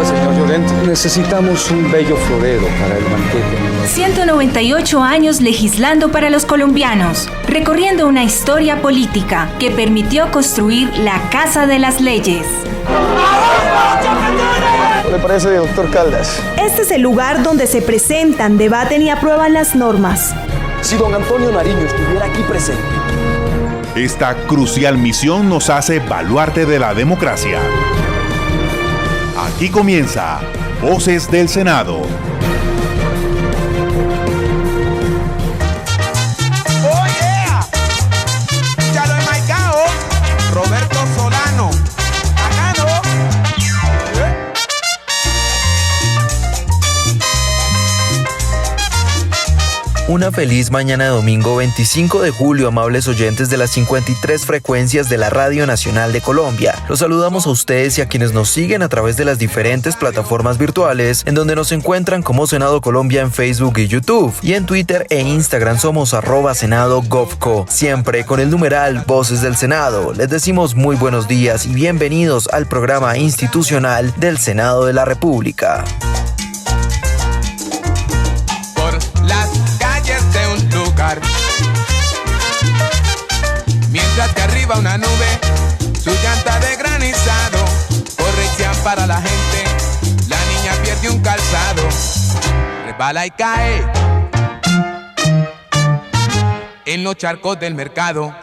Señor Llorente, necesitamos un bello florero para el banquete. 198 años legislando para los colombianos, recorriendo una historia política que permitió construir la Casa de las Leyes. ¿Qué le parece, doctor Caldas? Este es el lugar donde se presentan, debaten y aprueban las normas. Si don Antonio Nariño estuviera aquí presente. Esta crucial misión nos hace baluarte de la democracia. Aquí comienza Voces del Senado. ¡Oh, yeah! Ya lo he marcado. Roberto Solano. Bacano. Una feliz mañana de domingo 25 de julio, amables oyentes de las 53 frecuencias de la Radio Nacional de Colombia. Los saludamos a ustedes y a quienes nos siguen a través de las diferentes plataformas virtuales en donde nos encuentran como Senado Colombia en Facebook y YouTube. Y en Twitter e Instagram somos @SenadoGovCo, siempre con el numeral Voces del Senado. Les decimos muy buenos días y bienvenidos al programa institucional del Senado de la República. Mientras que arriba una nube, su llanta de granizado, corrección para la gente, la niña pierde un calzado, resbala y cae en los charcos del mercado.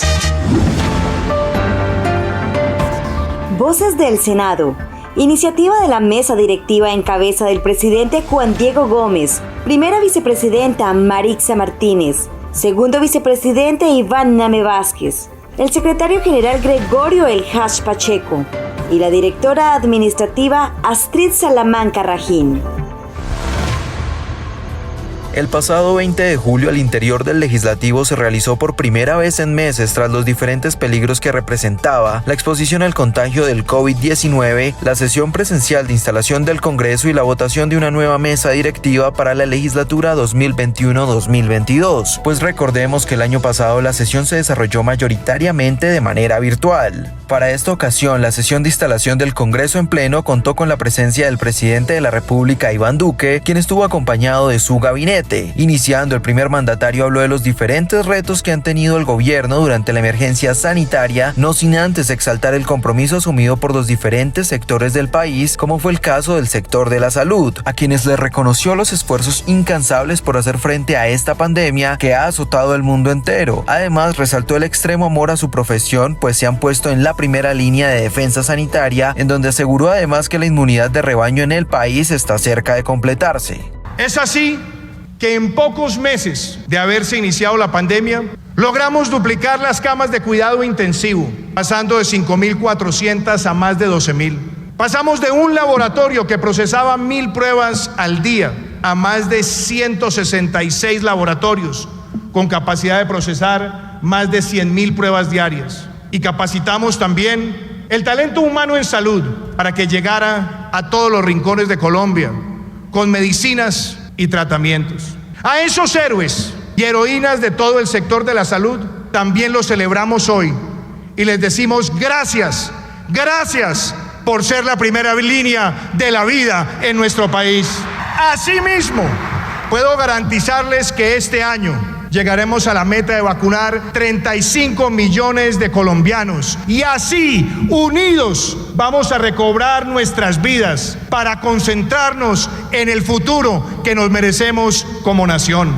Voces del Senado. Iniciativa de la mesa directiva en cabeza del presidente Juan Diego Gómez, primera vicepresidenta Marixa Martínez, segundo vicepresidente Iván Name Vázquez, el secretario general Gregorio El Hash Pacheco y la directora administrativa Astrid Salamanca Rajín. El pasado 20 de julio al interior del legislativo se realizó por primera vez en meses, tras los diferentes peligros que representaba la exposición al contagio del COVID-19, la sesión presencial de instalación del Congreso y la votación de una nueva mesa directiva para la legislatura 2021-2022. Pues recordemos que el año pasado la sesión se desarrolló mayoritariamente de manera virtual. Para esta ocasión, la sesión de instalación del Congreso en pleno contó con la presencia del presidente de la República, Iván Duque, quien estuvo acompañado de su gabinete. Iniciando, el primer mandatario habló de los diferentes retos que han tenido el gobierno durante la emergencia sanitaria, no sin antes exaltar el compromiso asumido por los diferentes sectores del país, como fue el caso del sector de la salud, a quienes les reconoció los esfuerzos incansables por hacer frente a esta pandemia que ha azotado el mundo entero. Además, resaltó el extremo amor a su profesión, pues se han puesto en la primera línea de defensa sanitaria, en donde aseguró además que la inmunidad de rebaño en el país está cerca de completarse. Es así que en pocos meses de haberse iniciado la pandemia, logramos duplicar las camas de cuidado intensivo, pasando de 5.400 a más de 12.000. Pasamos de un laboratorio que procesaba 1.000 pruebas al día a más de 166 laboratorios, con capacidad de procesar más de 100.000 pruebas diarias. Y capacitamos también el talento humano en salud para que llegara a todos los rincones de Colombia, con medicinas y tratamientos. A esos héroes y heroínas de todo el sector de la salud también los celebramos hoy y les decimos gracias, gracias por ser la primera línea de la vida en nuestro país. Asimismo, puedo garantizarles que este año llegaremos a la meta de vacunar 35 millones de colombianos y así, unidos, vamos a recobrar nuestras vidas para concentrarnos en el futuro que nos merecemos como nación.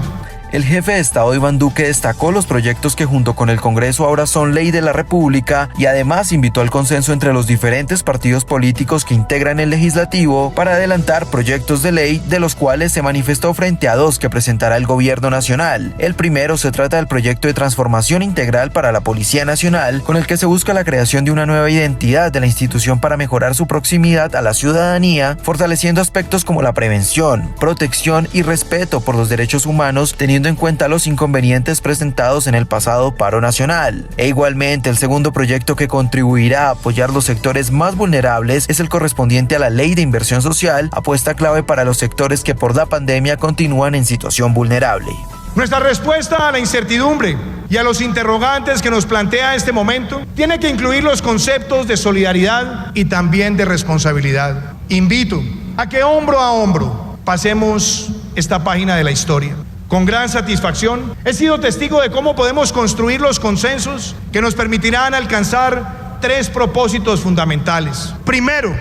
El jefe de Estado Iván Duque destacó los proyectos que junto con el Congreso ahora son ley de la República y además invitó al consenso entre los diferentes partidos políticos que integran el legislativo para adelantar proyectos de ley, de los cuales se manifestó frente a dos que presentará el gobierno nacional. El primero se trata del proyecto de transformación integral para la Policía Nacional, con el que se busca la creación de una nueva identidad de la institución para mejorar su proximidad a la ciudadanía, fortaleciendo aspectos como la prevención, protección y respeto por los derechos humanos, teniendo en cuenta los inconvenientes presentados en el pasado paro nacional. E igualmente, el segundo proyecto que contribuirá a apoyar los sectores más vulnerables es el correspondiente a la Ley de Inversión Social, apuesta clave para los sectores que por la pandemia continúan en situación vulnerable. Nuestra respuesta a la incertidumbre y a los interrogantes que nos plantea este momento tiene que incluir los conceptos de solidaridad y también de responsabilidad. Invito a que hombro a hombro pasemos esta página de la historia. Con gran satisfacción he sido testigo de cómo podemos construir los consensos que nos permitirán alcanzar 3 propósitos fundamentales. Primero,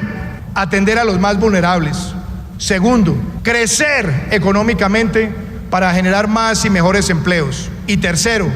atender a los más vulnerables. Segundo, crecer económicamente para generar más y mejores empleos. Y tercero,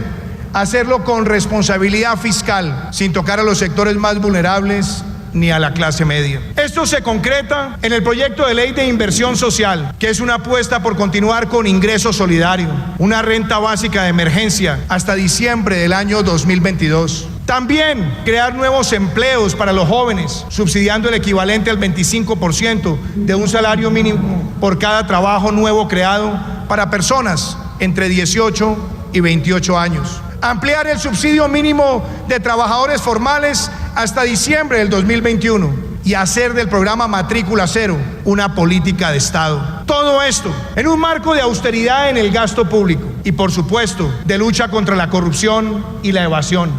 hacerlo con responsabilidad fiscal, sin tocar a los sectores más vulnerables ni a la clase media. Esto se concreta en el proyecto de ley de inversión social, que es una apuesta por continuar con ingreso solidario, una renta básica de emergencia hasta diciembre del año 2022. También crear nuevos empleos para los jóvenes, subsidiando el equivalente al 25% de un salario mínimo por cada trabajo nuevo creado para personas entre 18 y 28 años. Ampliar el subsidio mínimo de trabajadores formales hasta diciembre del 2021 y hacer del programa Matrícula Cero una política de Estado. Todo esto en un marco de austeridad en el gasto público y, por supuesto, de lucha contra la corrupción y la evasión.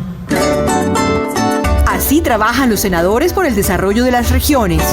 Así trabajan los senadores por el desarrollo de las regiones.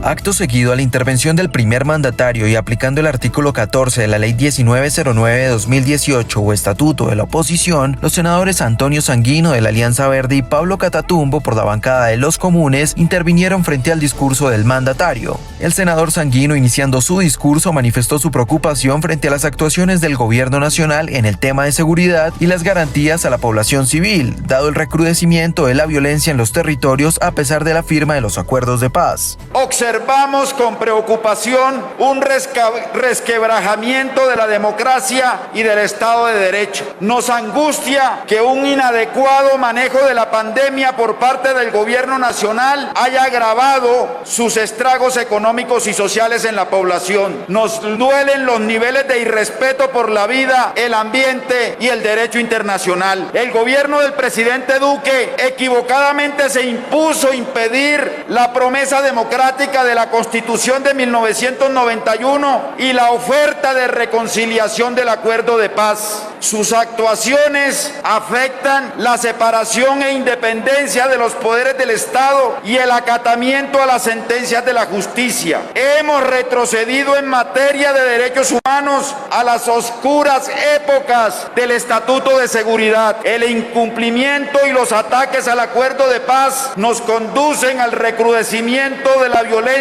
Acto seguido a la intervención del primer mandatario y aplicando el artículo 14 de la Ley 1909 de 2018 o Estatuto de la Oposición, los senadores Antonio Sanguino de la Alianza Verde y Pablo Catatumbo por la bancada de los Comunes intervinieron frente al discurso del mandatario. El senador Sanguino, iniciando su discurso, manifestó su preocupación frente a las actuaciones del gobierno nacional en el tema de seguridad y las garantías a la población civil, dado el recrudecimiento de la violencia en los territorios a pesar de la firma de los acuerdos de paz. Observamos con preocupación un resquebrajamiento de la democracia y del Estado de Derecho. Nos angustia que un inadecuado manejo de la pandemia por parte del gobierno nacional haya agravado sus estragos económicos y sociales en la población. Nos duelen los niveles de irrespeto por la vida, el ambiente y el derecho internacional. El gobierno del presidente Duque equivocadamente se impuso impedir la promesa democrática de la Constitución de 1991 y la oferta de reconciliación del acuerdo de paz. Sus actuaciones afectan la separación e independencia de los poderes del Estado y el acatamiento a las sentencias de la justicia. Hemos retrocedido en materia de derechos humanos a las oscuras épocas del Estatuto de Seguridad. El incumplimiento y los ataques al acuerdo de paz nos conducen al recrudecimiento de la violencia,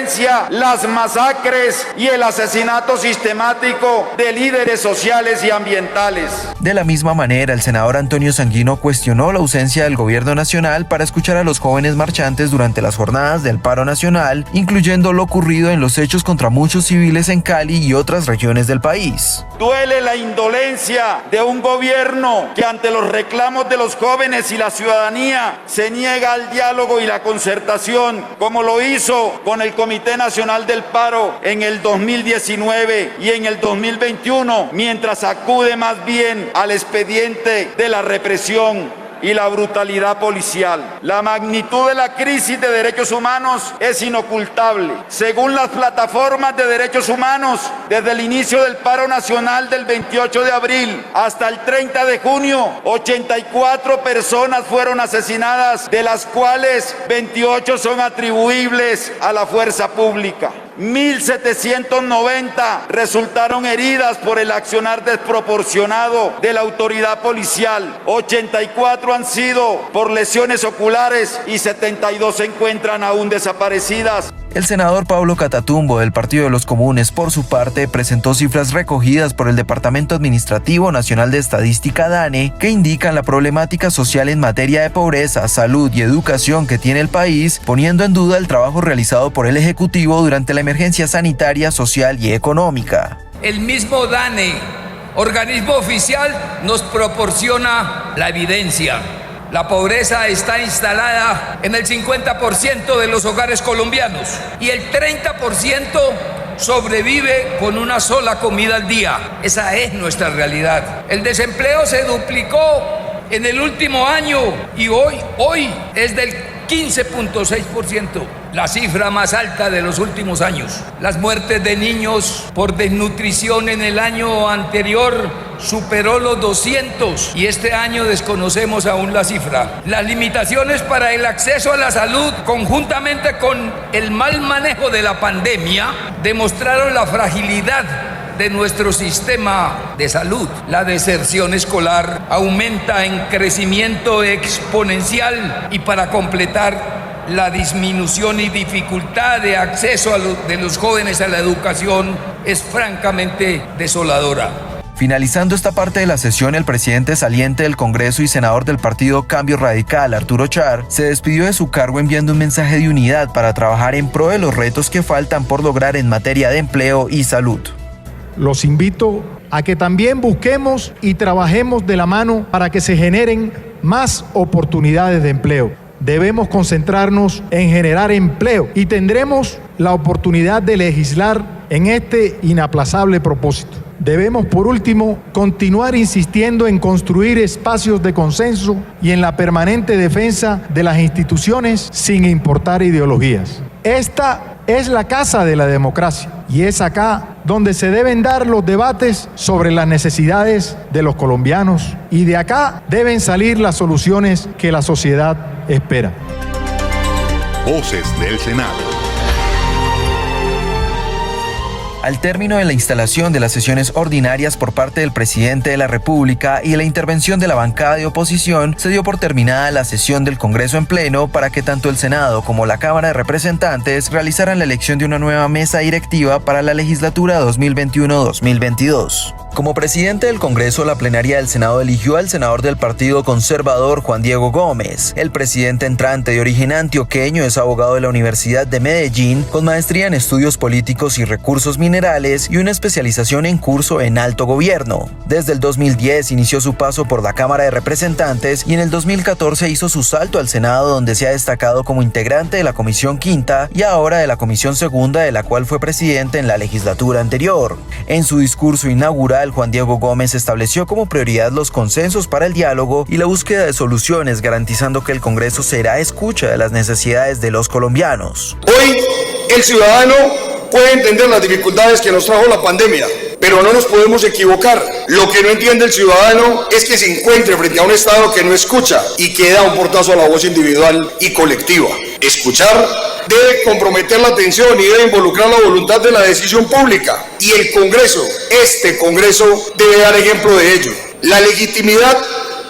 las masacres y el asesinato sistemático de líderes sociales y ambientales. De la misma manera, el senador Antonio Sanguino cuestionó la ausencia del gobierno nacional para escuchar a los jóvenes marchantes durante las jornadas del paro nacional, incluyendo lo ocurrido en los hechos contra muchos civiles en Cali y otras regiones del país. Duele la indolencia de un gobierno que ante los reclamos de los jóvenes y la ciudadanía se niega al diálogo y la concertación, como lo hizo con el Comité Nacional del Paro en el 2019 y en el 2021, mientras acude más bien al expediente de la represión y la brutalidad policial. La magnitud de la crisis de derechos humanos es inocultable. Según las plataformas de derechos humanos, desde el inicio del paro nacional del 28 de abril hasta el 30 de junio, 84 personas fueron asesinadas, de las cuales 28 son atribuibles a la fuerza pública. 1.790 resultaron heridas por el accionar desproporcionado de la autoridad policial. 84 han sido por lesiones oculares y 72 se encuentran aún desaparecidas. El senador Pablo Catatumbo del Partido de los Comunes, por su parte, presentó cifras recogidas por el Departamento Administrativo Nacional de Estadística DANE que indican la problemática social en materia de pobreza, salud y educación que tiene el país, poniendo en duda el trabajo realizado por el Ejecutivo durante la emergencia sanitaria, social y económica. El mismo DANE, organismo oficial, nos proporciona la evidencia. La pobreza está instalada en el 50% de los hogares colombianos y el 30% sobrevive con una sola comida al día. Esa es nuestra realidad. El desempleo se duplicó en el último año y hoy es del 15.6%, la cifra más alta de los últimos años. Las muertes de niños por desnutrición en el año anterior superó los 200 y este año desconocemos aún la cifra. Las limitaciones para el acceso a la salud, conjuntamente con el mal manejo de la pandemia, demostraron la fragilidad de nuestro sistema de salud. La deserción escolar aumenta en crecimiento exponencial y para completar la disminución y dificultad de acceso de los jóvenes a la educación es francamente desoladora. Finalizando esta parte de la sesión, el presidente saliente del Congreso y senador del partido Cambio Radical, Arturo Char, se despidió de su cargo enviando un mensaje de unidad para trabajar en pro de los retos que faltan por lograr en materia de empleo y salud. Los invito a que también busquemos y trabajemos de la mano para que se generen más oportunidades de empleo. Debemos concentrarnos en generar empleo y tendremos la oportunidad de legislar en este inaplazable propósito. Debemos, por último, continuar insistiendo en construir espacios de consenso y en la permanente defensa de las instituciones sin importar ideologías. Esta es la casa de la democracia y es acá donde se deben dar los debates sobre las necesidades de los colombianos y de acá deben salir las soluciones que la sociedad espera. Voces del Senado. Al término de la instalación de las sesiones ordinarias por parte del presidente de la República y la intervención de la bancada de oposición, se dio por terminada la sesión del Congreso en pleno para que tanto el Senado como la Cámara de Representantes realizaran la elección de una nueva mesa directiva para la legislatura 2021-2022. Como presidente del Congreso, la plenaria del Senado eligió al senador del Partido Conservador, Juan Diego Gómez. El presidente entrante de origen antioqueño es abogado de la Universidad de Medellín, con maestría en estudios políticos y recursos minerales y una especialización en curso en alto gobierno. Desde el 2010 inició su paso por la Cámara de Representantes y en el 2014 hizo su salto al Senado, donde se ha destacado como integrante de la Comisión Quinta y ahora de la Comisión Segunda, de la cual fue presidente en la legislatura anterior. En su discurso inaugural, Juan Diego Gómez estableció como prioridad los consensos para el diálogo y la búsqueda de soluciones, garantizando que el Congreso será escucha de las necesidades de los colombianos. Hoy el ciudadano puede entender las dificultades que nos trajo la pandemia, pero no nos podemos equivocar. Lo que no entiende el ciudadano es que se encuentre frente a un Estado que no escucha y que da un portazo a la voz individual y colectiva. Escuchar debe comprometer la atención y debe involucrar la voluntad de la decisión pública. Y el Congreso, este Congreso, debe dar ejemplo de ello. La legitimidad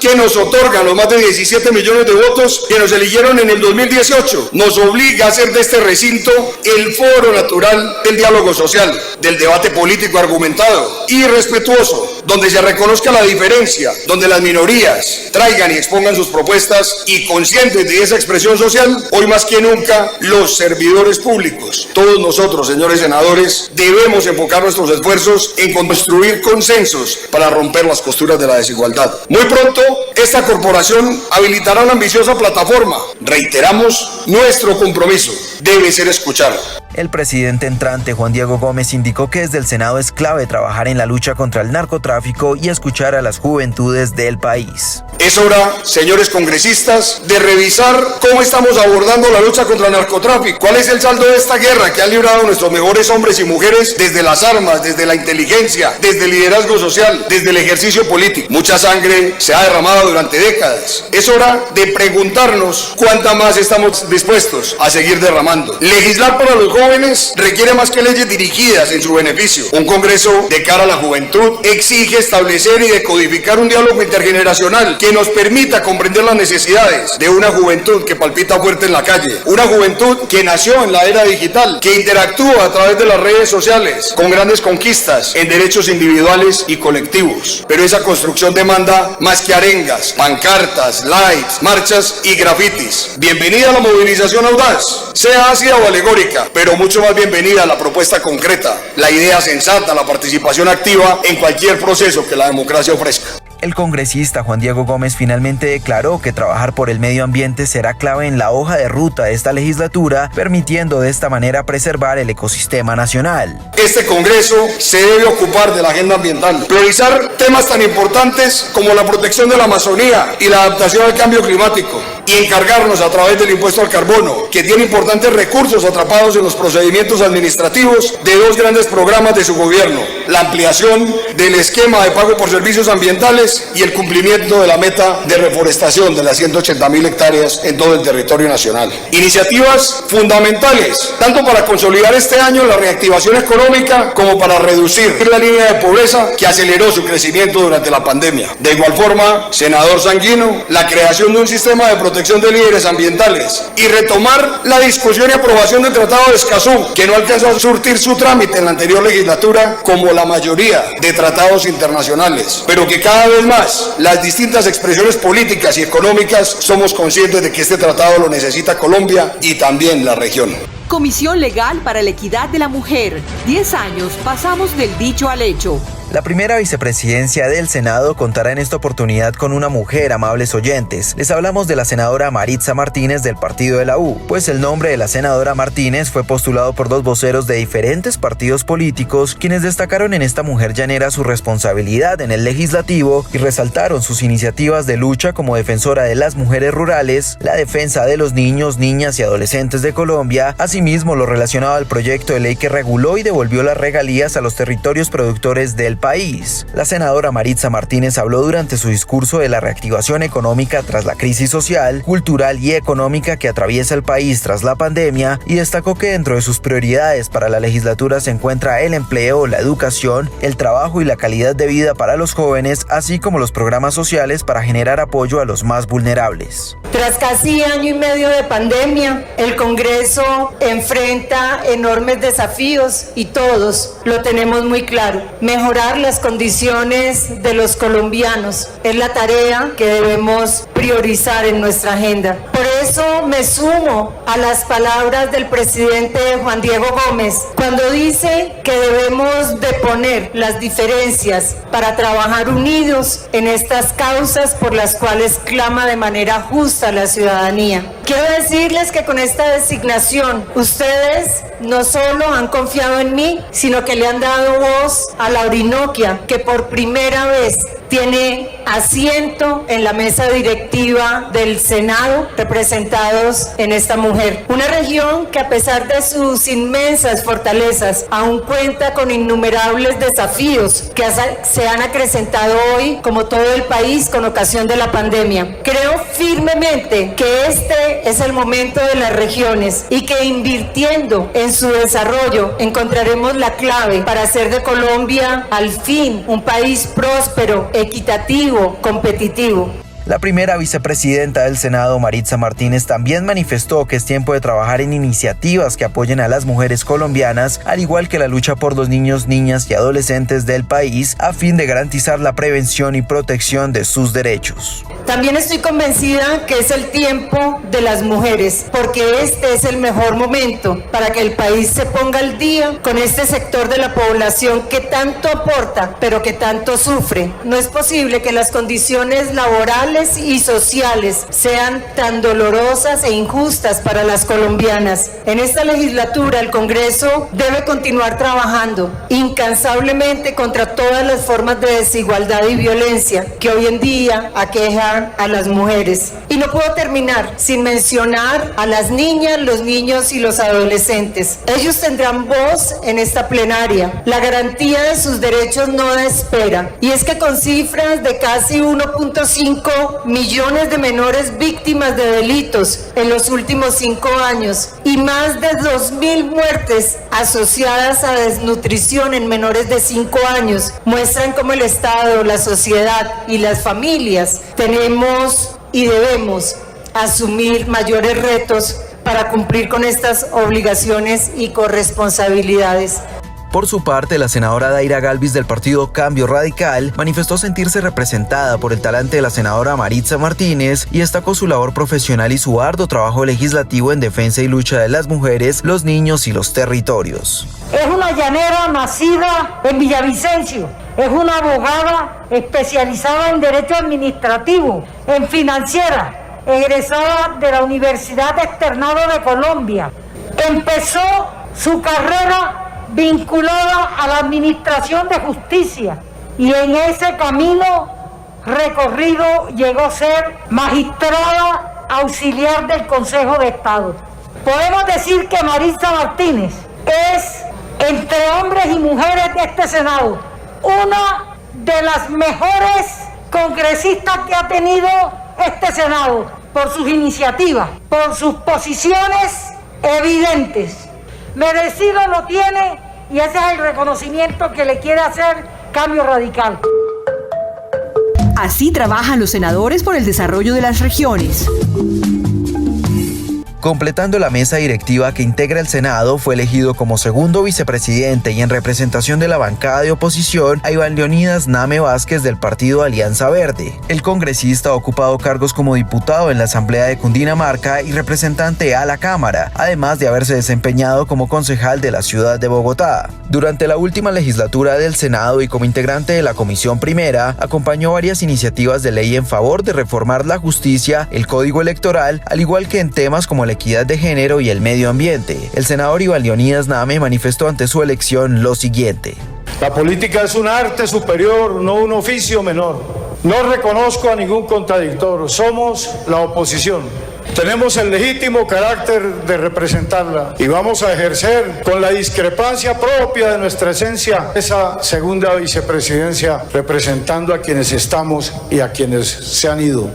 que nos otorgan los más de 17 millones de votos que nos eligieron en el 2018, nos obliga a hacer de este recinto el foro natural del diálogo social, del debate político argumentado y respetuoso, donde se reconozca la diferencia, donde las minorías traigan y expongan sus propuestas y conscientes de esa expresión social, hoy más que nunca los servidores públicos, todos nosotros, señores senadores, debemos enfocar nuestros esfuerzos en construir consensos para romper las costuras de la desigualdad. Muy pronto, esta corporación habilitará una ambiciosa plataforma. Reiteramos nuestro compromiso. Debe ser escuchado. El presidente entrante, Juan Diego Gómez, indicó que desde el Senado es clave trabajar en la lucha contra el narcotráfico y escuchar a las juventudes del país. Es hora, señores congresistas, de revisar cómo estamos abordando la lucha contra el narcotráfico. ¿Cuál es el saldo de esta guerra que han librado nuestros mejores hombres y mujeres desde las armas, desde la inteligencia, desde el liderazgo social, desde el ejercicio político? Mucha sangre se ha derramado durante décadas. Es hora de preguntarnos cuánta más estamos dispuestos a seguir derramando. Legislar para los jóvenes requiere más que leyes dirigidas en su beneficio. Un Congreso de cara a la juventud exige establecer y decodificar un diálogo intergeneracional que nos permita comprender las necesidades de una juventud que palpita fuerte en la calle, una juventud que nació en la era digital, que interactúa a través de las redes sociales con grandes conquistas en derechos individuales y colectivos. Pero esa construcción demanda más que arengas, pancartas, lights, marchas y grafitis. Bienvenida a la movilización audaz, sea ácida o alegórica, pero mucho más bienvenida a la propuesta concreta, la idea sensata, la participación activa en cualquier proceso que la democracia ofrezca. El congresista Juan Diego Gómez finalmente declaró que trabajar por el medio ambiente será clave en la hoja de ruta de esta legislatura, permitiendo de esta manera preservar el ecosistema nacional. Este Congreso se debe ocupar de la agenda ambiental, priorizar temas tan importantes como la protección de la Amazonía y la adaptación al cambio climático, y encargarnos a través del impuesto al carbono, que tiene importantes recursos atrapados en los procedimientos administrativos, de dos grandes programas de su gobierno: la ampliación del esquema de pago por servicios ambientales y el cumplimiento de la meta de reforestación de las 180.000 hectáreas en todo el territorio nacional. Iniciativas fundamentales, tanto para consolidar este año la reactivación económica como para reducir la línea de pobreza que aceleró su crecimiento durante la pandemia. De igual forma, senador Sanguino, la creación de un sistema de protección de líderes ambientales y retomar la discusión y aprobación del Tratado de Escazú, que no alcanzó a surtir su trámite en la anterior legislatura como la mayoría de tratados internacionales, pero que cada vez más las distintas expresiones políticas y económicas somos conscientes de que este tratado lo necesita Colombia y también la región. Comisión Legal para la Equidad de la Mujer. 10 años pasamos del dicho al hecho. La primera vicepresidencia del Senado contará en esta oportunidad con una mujer, amables oyentes. Les hablamos de la senadora Maritza Martínez del partido de la U, pues el nombre de la senadora Martínez fue postulado por dos voceros de diferentes partidos políticos, quienes destacaron en esta mujer llanera su responsabilidad en el legislativo y resaltaron sus iniciativas de lucha como defensora de las mujeres rurales, la defensa de los niños, niñas y adolescentes de Colombia, asimismo lo relacionado al proyecto de ley que reguló y devolvió las regalías a los territorios productores del país. La senadora Maritza Martínez habló durante su discurso de la reactivación económica tras la crisis social, cultural y económica que atraviesa el país tras la pandemia y destacó que dentro de sus prioridades para la legislatura se encuentra el empleo, la educación, el trabajo y la calidad de vida para los jóvenes, así como los programas sociales para generar apoyo a los más vulnerables. Tras casi año y medio de pandemia, el Congreso enfrenta enormes desafíos y todos lo tenemos muy claro. Mejorar las condiciones de los colombianos es la tarea que debemos priorizar en nuestra agenda. Por eso me sumo a las palabras del presidente Juan Diego Gómez cuando dice que debemos de poner las diferencias para trabajar unidos en estas causas por las cuales clama de manera justa la ciudadanía. Quiero decirles que con esta designación ustedes no solo han confiado en mí, sino que le han dado voz a la Orinoquia, que por primera vez tiene asiento en la mesa directiva del Senado, representados en esta mujer. Una región que a pesar de sus inmensas fortalezas, aún cuenta con innumerables desafíos que se han acrecentado hoy, como todo el país, con ocasión de la pandemia. Creo firmemente que este es el momento de las regiones y que invirtiendo en su desarrollo encontraremos la clave para hacer de Colombia al fin un país próspero, equitativo, competitivo. La primera vicepresidenta del Senado, Maritza Martínez, también manifestó que es tiempo de trabajar en iniciativas que apoyen a las mujeres colombianas, al igual que la lucha por los niños, niñas y adolescentes del país, a fin de garantizar la prevención y protección de sus derechos. También estoy convencida que es el tiempo de las mujeres, porque este es el mejor momento para que el país se ponga al día con este sector de la población que tanto aporta, pero que tanto sufre. No es posible que las condiciones laborales y sociales sean tan dolorosas e injustas para las colombianas. En esta legislatura el Congreso debe continuar trabajando incansablemente contra todas las formas de desigualdad y violencia que hoy en día aquejan a las mujeres. Y no puedo terminar sin mencionar a las niñas, los niños y los adolescentes. Ellos tendrán voz en esta plenaria. La garantía de sus derechos no da espera. Y es que con cifras de casi 1.5 millones de menores víctimas de delitos en los últimos 5 años y más de 2.000 muertes asociadas a desnutrición en menores de 5 años, muestran cómo el Estado, la sociedad y las familias tenemos y debemos asumir mayores retos para cumplir con estas obligaciones y corresponsabilidades. Por su parte, la senadora Daira Galvis del partido Cambio Radical manifestó sentirse representada por el talante de la senadora Maritza Martínez y destacó su labor profesional y su arduo trabajo legislativo en defensa y lucha de las mujeres, los niños y los territorios. Es una llanera nacida en Villavicencio, es una abogada especializada en derecho administrativo, en financiera, egresada de la Universidad Externado de Colombia. Empezó su carrera vinculada a la administración de justicia y en ese camino recorrido llegó a ser magistrada auxiliar del Consejo de Estado. Podemos decir que Maritza Martínez es, entre hombres y mujeres de este Senado, una de las mejores congresistas que ha tenido este Senado, por sus iniciativas, por sus posiciones evidentes. Merecido lo tiene y ese es el reconocimiento que le quiere hacer Cambio Radical. Así trabajan los senadores por el desarrollo de las regiones. Completando la mesa directiva que integra el Senado, fue elegido como segundo vicepresidente y en representación de la bancada de oposición a Iván Leonidas Name Vázquez del partido Alianza Verde. El congresista ha ocupado cargos como diputado en la Asamblea de Cundinamarca y representante a la Cámara, además de haberse desempeñado como concejal de la ciudad de Bogotá. Durante la última legislatura del Senado y como integrante de la Comisión Primera, acompañó varias iniciativas de ley en favor de reformar la justicia, el Código Electoral, al igual que en temas como la equidad de género y el medio ambiente. El senador Iván Leonidas Name manifestó ante su elección lo siguiente: la política es un arte superior, no un oficio menor. No reconozco a ningún contradictor, somos la oposición. Tenemos el legítimo carácter de representarla y vamos a ejercer con la discrepancia propia de nuestra esencia esa segunda vicepresidencia, representando a quienes estamos y a quienes se han ido.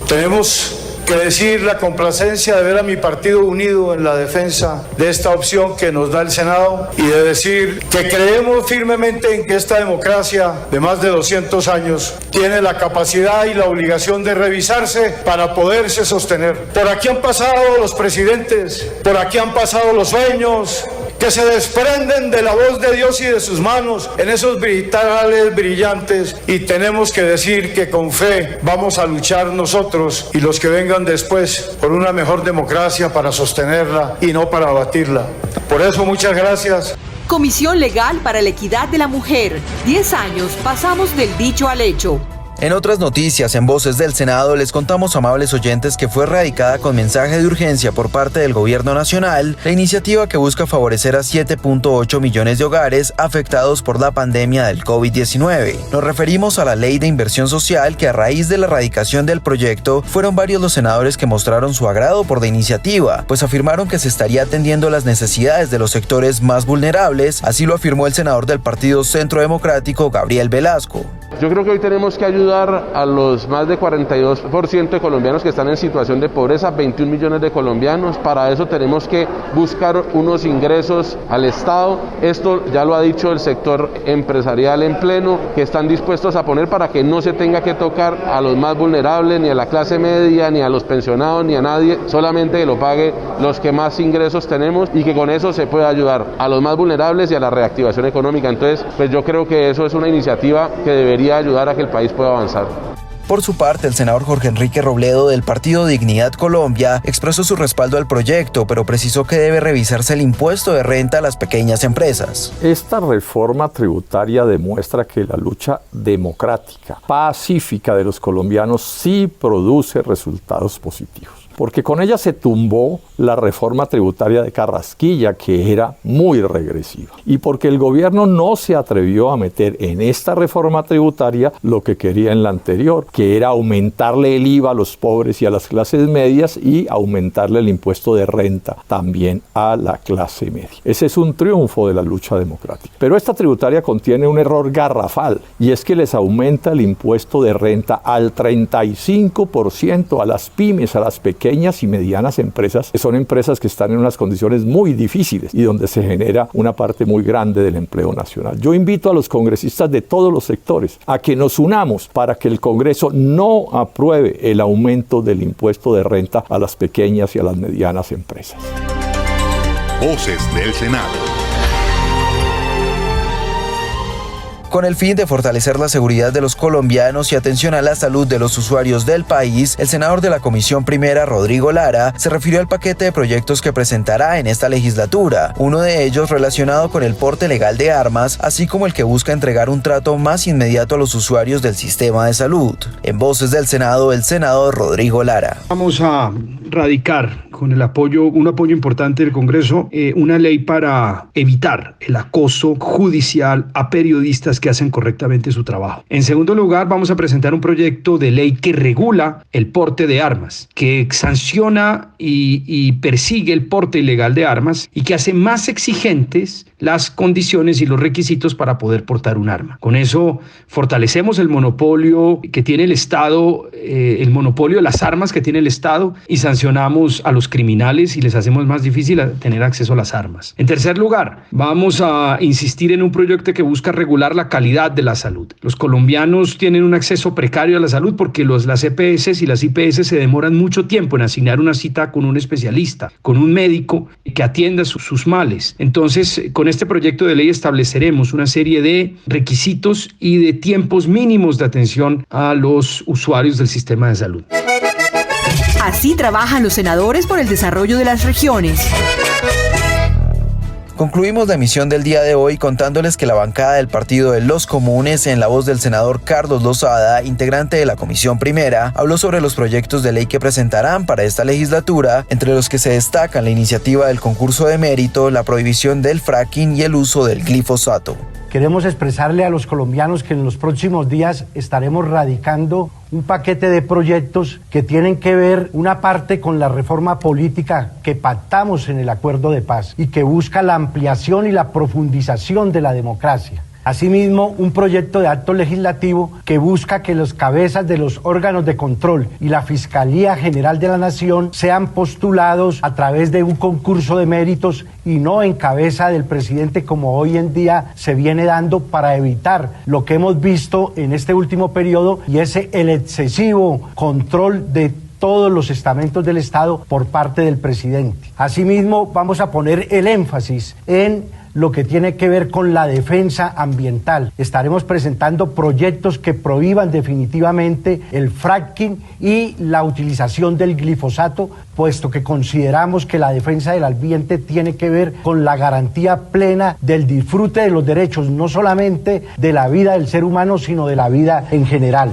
Tenemos que decir la complacencia de ver a mi partido unido en la defensa de esta opción que nos da el Senado y de decir que creemos firmemente en que esta democracia de más de 200 años tiene la capacidad y la obligación de revisarse para poderse sostener. Por aquí han pasado los presidentes, por aquí han pasado los sueños que se desprenden de la voz de Dios y de sus manos en esos vitales brillantes, y tenemos que decir que con fe vamos a luchar nosotros y los que vengan después por una mejor democracia para sostenerla y no para abatirla. Por eso muchas gracias. Comisión Legal para la Equidad de la Mujer. 10 años pasamos del dicho al hecho. En otras noticias, en Voces del Senado, les contamos, amables oyentes, que fue radicada con mensaje de urgencia por parte del Gobierno Nacional la iniciativa que busca favorecer a 7.8 millones de hogares afectados por la pandemia del COVID-19. Nos referimos a la Ley de Inversión Social, que a raíz de la radicación del proyecto, fueron varios los senadores que mostraron su agrado por la iniciativa, pues afirmaron que se estaría atendiendo las necesidades de los sectores más vulnerables. Así lo afirmó el senador del Partido Centro Democrático, Gabriel Velasco. Yo creo que hoy tenemos que ayudar a los más de 42% de colombianos que están en situación de pobreza, 21 millones de colombianos. Para eso tenemos que buscar unos ingresos al Estado. Esto ya lo ha dicho el sector empresarial en pleno, que están dispuestos a poner para que no se tenga que tocar a los más vulnerables, ni a la clase media, ni a los pensionados, ni a nadie, solamente que lo pague los que más ingresos tenemos, y que con eso se pueda ayudar a los más vulnerables y a la reactivación económica. Entonces, pues yo creo que eso es una iniciativa que debería ayudar a que el país pueda avanzar. Por su parte, el senador Jorge Enrique Robledo del Partido Dignidad Colombia expresó su respaldo al proyecto, pero precisó que debe revisarse el impuesto de renta a las pequeñas empresas. Esta reforma tributaria demuestra que la lucha democrática, pacífica de los colombianos sí produce resultados positivos, porque con ella se tumbó la reforma tributaria de Carrasquilla, que era muy regresiva, y porque el gobierno no se atrevió a meter en esta reforma tributaria lo que quería en la anterior, que era aumentarle el IVA a los pobres y a las clases medias y aumentarle el impuesto de renta también a la clase media. Ese es un triunfo de la lucha democrática. Pero esta tributaria contiene un error garrafal, y es que les aumenta el impuesto de renta al 35% a las pymes, a las pequeñas y medianas empresas, que son empresas que están en unas condiciones muy difíciles y donde se genera una parte muy grande del empleo nacional. Yo invito a los congresistas de todos los sectores a que nos unamos para que el Congreso no apruebe el aumento del impuesto de renta a las pequeñas y a las medianas empresas. Voces del Senado. Con el fin de fortalecer la seguridad de los colombianos y atención a la salud de los usuarios del país, el senador de la Comisión Primera, Rodrigo Lara, se refirió al paquete de proyectos que presentará en esta legislatura, uno de ellos relacionado con el porte legal de armas, así como el que busca entregar un trato más inmediato a los usuarios del sistema de salud. En Voces del Senado, el senador Rodrigo Lara. Vamos a radicar con un apoyo importante del Congreso, una ley para evitar el acoso judicial a periodistas que que hacen correctamente su trabajo. En segundo lugar, vamos a presentar un proyecto de ley que regula el porte de armas, que sanciona y persigue el porte ilegal de armas y que hace más exigentes las condiciones y los requisitos para poder portar un arma. Con eso fortalecemos el monopolio que tiene el Estado, el monopolio de las armas que tiene el Estado, y sancionamos a los criminales y les hacemos más difícil tener acceso a las armas. En tercer lugar, vamos a insistir en un proyecto que busca regular la calidad de la salud. Los colombianos tienen un acceso precario a la salud porque las EPS y las IPS se demoran mucho tiempo en asignar una cita con un especialista, con un médico que atienda sus males. Entonces, con este proyecto de ley estableceremos una serie de requisitos y de tiempos mínimos de atención a los usuarios del sistema de salud. Así trabajan los senadores por el desarrollo de las regiones. Concluimos la emisión del día de hoy contándoles que la bancada del Partido de los Comunes, en la voz del senador Carlos Lozada, integrante de la Comisión Primera, habló sobre los proyectos de ley que presentarán para esta legislatura, entre los que se destacan la iniciativa del concurso de mérito, la prohibición del fracking y el uso del glifosato. Queremos expresarle a los colombianos que en los próximos días estaremos radicando un paquete de proyectos que tienen que ver una parte con la reforma política que pactamos en el acuerdo de paz y que busca la ampliación y la profundización de la democracia. Asimismo, un proyecto de acto legislativo que busca que los cabezas de los órganos de control y la Fiscalía General de la Nación sean postulados a través de un concurso de méritos y no en cabeza del presidente como hoy en día se viene dando, para evitar lo que hemos visto en este último periodo, y es el excesivo control de todos los estamentos del Estado por parte del presidente. Asimismo, vamos a poner el énfasis en lo que tiene que ver con la defensa ambiental. Estaremos presentando proyectos que prohíban definitivamente el fracking y la utilización del glifosato, puesto que consideramos que la defensa del ambiente tiene que ver con la garantía plena del disfrute de los derechos, no solamente de la vida del ser humano, sino de la vida en general.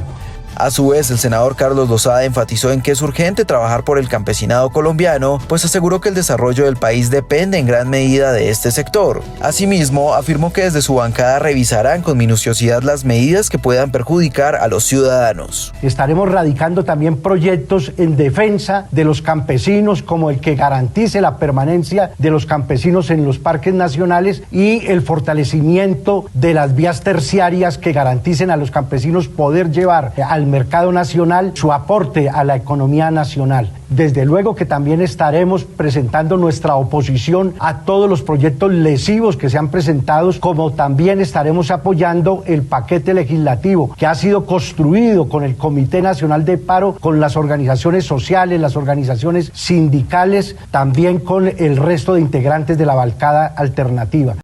A su vez, el senador Carlos Lozada enfatizó en que es urgente trabajar por el campesinado colombiano, pues aseguró que el desarrollo del país depende en gran medida de este sector. Asimismo, afirmó que desde su bancada revisarán con minuciosidad las medidas que puedan perjudicar a los ciudadanos. Estaremos radicando también proyectos en defensa de los campesinos, como el que garantice la permanencia de los campesinos en los parques nacionales y el fortalecimiento de las vías terciarias que garanticen a los campesinos poder llevar al mercado nacional su aporte a la economía nacional. Desde luego que también estaremos presentando nuestra oposición a todos los proyectos lesivos que se han presentado, como también estaremos apoyando el paquete legislativo que ha sido construido con el Comité Nacional de Paro, con las organizaciones sociales, las organizaciones sindicales, también con el resto de integrantes de la bancada alternativa.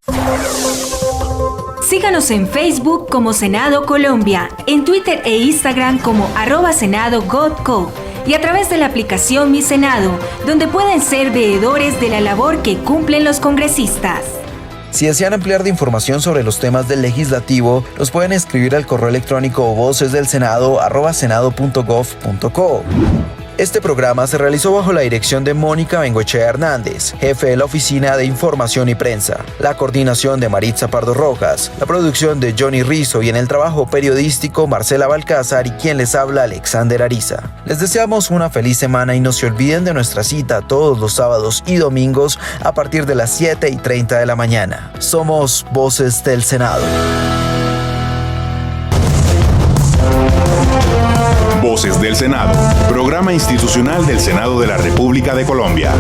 Síganos en Facebook como Senado Colombia, en Twitter e Instagram como @SenadoGotCo y a través de la aplicación Mi Senado, donde pueden ser veedores de la labor que cumplen los congresistas. Si desean ampliar de información sobre los temas del legislativo, los pueden escribir al correo electrónico vocesdelsenado@senado.gov.co. Este programa se realizó bajo la dirección de Mónica Bengoechea Hernández, jefe de la Oficina de Información y Prensa, la coordinación de Maritza Pardo Rojas, la producción de Johnny Rizzo y en el trabajo periodístico Marcela Balcázar y quien les habla Alexander Ariza. Les deseamos una feliz semana y no se olviden de nuestra cita todos los sábados y domingos a partir de las 7:30 de la mañana. Somos Voces del Senado. Voces del Senado, programa institucional del Senado de la República de Colombia.